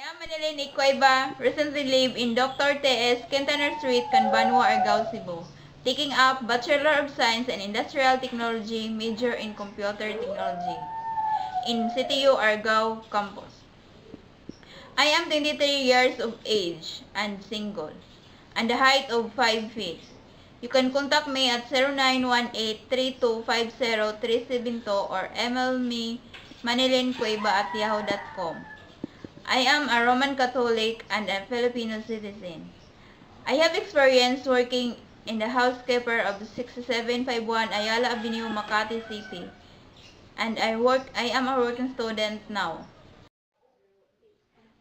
am Manilyn Cueva, recently live in Dr. T.S. Quintanar Street, Canbanwa, Argao, Cebu, taking up Bachelor of Science in Industrial Technology, major in Computer Technology, in CTU Argao campus. I am 23 years of age and single, and the height of 5 feet. You can contact me at 0918-3250-372 or email me manilyncueva@yahoo.com. I am a Roman Catholic and a Filipino citizen. I have experience working in the housekeeper of 6751 Ayala Avenue, Makati City, and I am a working student now.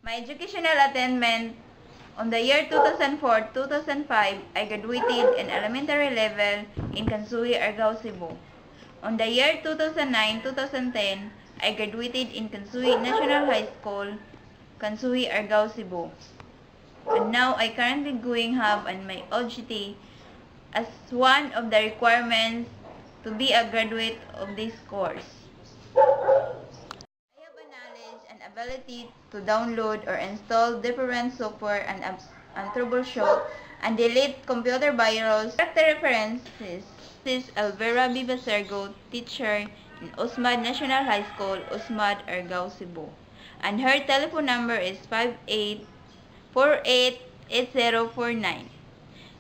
My educational attainment on the year 2004-2005, I graduated in elementary level in Kansuhi, Argao, Cebu. On the year 2009-2010, I graduated in Kansuhi National High School, Kansuhi, Argao, Cebu. And now I currently going have on my OJT as one of the requirements to be a graduate of this course. I have a knowledge and ability to download or install different software and troubleshoot and delete computer viruses. Character references: this is Elvira Bibasergo, teacher in Usmad National High School, Usmad, Argao, Cebu. And her telephone number is 5848-8049.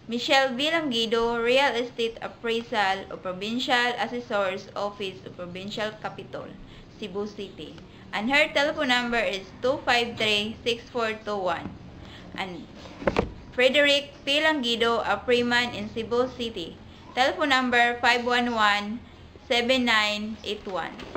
Michelle Bilangido, Real Estate Appraisal of Provincial Assessor's Office of Provincial Capital, Cebu City. And her telephone number is 253-6421. And Frederick Bilangido, a Freeman in Cebu City. Telephone number 511-7981.